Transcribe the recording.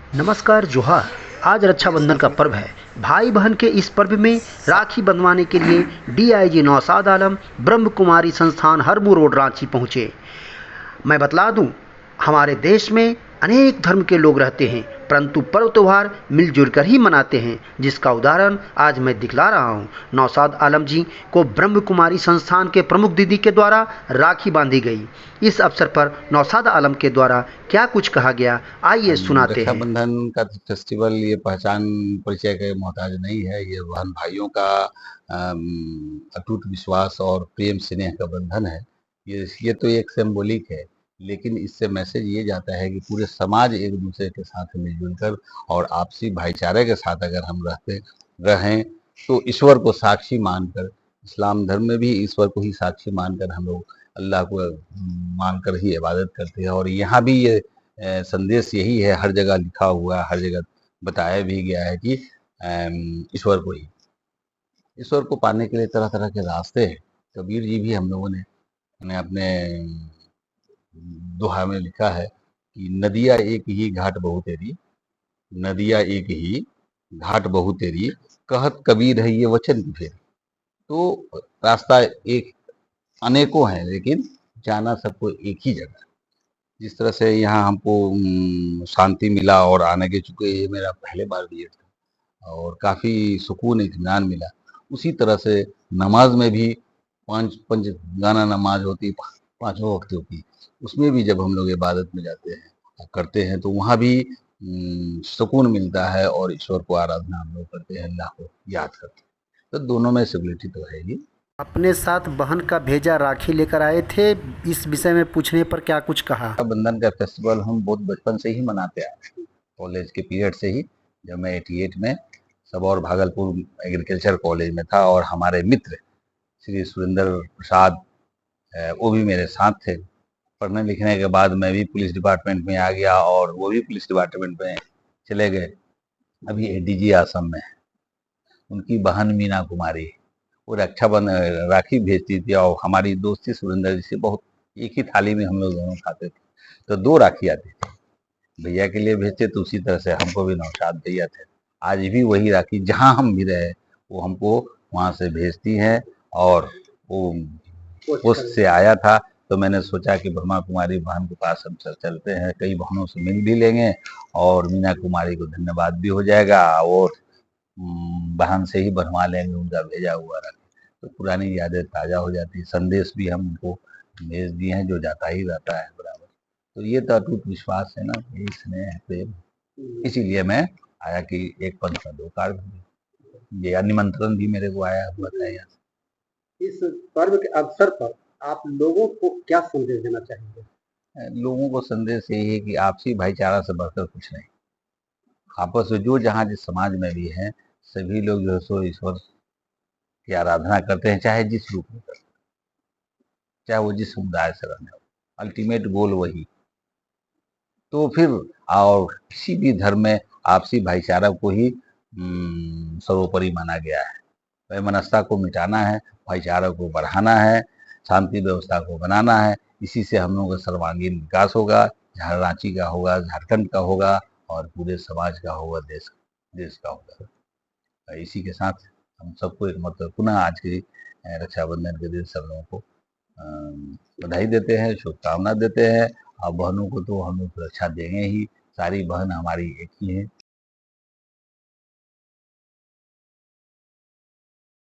नमस्कार जोहार। आज रक्षाबंधन का पर्व है। भाई बहन के इस पर्व में राखी बंधवाने के लिए डीआईजी नौशाद आलम ब्रह्म कुमारी संस्थान हरमू रोड रांची पहुंचे। मैं बतला दूं, हमारे देश में अनेक धर्म के लोग रहते हैं, परंतु पर्व त्योहार मिलजुल कर ही मनाते हैं, जिसका उदाहरण आज मैं दिखला रहा हूं। नौशाद आलम जी को ब्रह्म कुमारी संस्थान के प्रमुख दीदी के द्वारा राखी बांधी गई। इस अवसर पर नौशाद आलम के द्वारा क्या कुछ कहा गया, आइए सुनाते हैं। रक्षाबंधन का फेस्टिवल ये पहचान परिचय के मोहताज नहीं है। ये बहन भाइयों का अटूट विश्वास और प्रेम स्नेह का बंधन है। ये तो एक सिंबॉलिक है, लेकिन इससे मैसेज ये जाता है कि पूरे समाज एक दूसरे के साथ मिलजुल कर और आपसी भाईचारे के साथ अगर हम रहते रहें तो ईश्वर को साक्षी मानकर, इस्लाम धर्म में भी ईश्वर को ही साक्षी मानकर हम लोग अल्लाह को मानकर ही इबादत करते हैं। और यहाँ भी ये संदेश यही है, हर जगह लिखा हुआ, हर जगह बताया भी गया है कि ईश्वर को पाने के लिए तरह तरह के रास्ते हैं। कबीर जी भी हम लोगों ने अपने दोहा में लिखा है कि नदिया एक ही घाट बहु तेरी, नदिया एक ही घाट बहु तेरी, कहत कबीर है ये वचन की फेरी। तो रास्ता एक अनेकों हैं, लेकिन जाना सबको एक ही जगह। जिस तरह से यहाँ हमको शांति मिला और आने के चूँकि ये मेरा पहले बार विज़िट था और काफ़ी सुकून इत्मीनान मिला। उसी तरह से नमाज़ में भी 5 पंचगाना नमाज़ होती है, पाँचों वक़्तों की। उसमें भी जब हम लोग इबादत में जाते हैं, करते हैं, तो वहाँ भी सुकून मिलता है और ईश्वर को आराधना हम लोग करते हैं, अल्लाह को याद करते हैं। तो दोनों में सिमिलरिटी तो है ही। अपने साथ बहन का भेजा राखी लेकर आए थे, इस विषय में पूछने पर क्या कुछ कहा? रक्षाबंधन का फेस्टिवल हम बहुत बचपन से ही मनाते आ रहे हैं, कॉलेज के पीरियड से ही। जब मैं 88 में सबौर भागलपुर एग्रीकल्चर कॉलेज में था और हमारे मित्र श्री सुरेंद्र प्रसाद वो भी मेरे साथ थे। पढ़ने लिखने के बाद मैं भी पुलिस डिपार्टमेंट में आ गया और वो भी पुलिस डिपार्टमेंट में चले गए। अभी एडीजी आसम में है। उनकी बहन मीना कुमारी, वो रक्षाबंधन राखी भेजती थी और हमारी दोस्ती सुरेंद्र जी से बहुत, एक ही थाली में हम लोग दोनों खाते थे। तो 2 राखी आती थी, भैया के लिए भेजते तो उसी तरह से हमको भी नौशाद भैया थे। आज भी वही राखी जहाँ हम भी रहे वो हमको वहाँ से भेजती हैं। और वो पोस्ट से आया था तो मैंने सोचा कि ब्रह्मा कुमारी बहन के पास हम चलते हैं, कई बहनों से मिल भी लेंगे और मीना कुमारी को धन्यवाद भी हो जाएगा और बहन से ही बनवा लेंगे उनका भेजा हुआ राखी। तो पुरानी यादें ताज़ा हो जाती है। संदेश भी हम उनको भेज दिए हैं जो जाता ही रहता है बराबर। तो ये तो अटूट विश्वास है ना, यही स्नेह है, प्रेम। इसीलिए मैं आया कि एक पंथ में 2 कार्ड, ये निमंत्रण भी मेरे को आया हुआ था यहाँ इस पर्व के अवसर पर आप लोगों को क्या संदेश देना चाहेंगे? से। लोगों को संदेश यही है कि आपसी भाईचारा से बढ़कर कुछ नहीं। आपस में जो जहाँ जिस समाज में भी है, सभी लोग जो है सो ईश्वर की आराधना करते हैं, चाहे जिस रूप में करते हैं, चाहे वो जिस समुदाय से रहने हो। अल्टीमेट गोल वही। तो फिर और किसी भी धर्म में आपसी भाईचारा को ही सर्वोपरि माना गया है। वैमनस्यता को मिटाना है, भाईचारा को बढ़ाना है, शांति व्यवस्था को बनाना है। इसी से हम लोगों का सर्वांगीण विकास होगा, रांची का होगा, झारखंड का होगा और पूरे समाज का होगा, देश देश का होगा। इसी के साथ हम सबको एक मतलब पुनः आज की रक्षाबंधन के दिन सब लोगों को बधाई देते हैं, शुभकामना देते हैं। और बहनों को तो हम लोग सुरक्षा देंगे ही, सारी बहन हमारी एक ही हैं।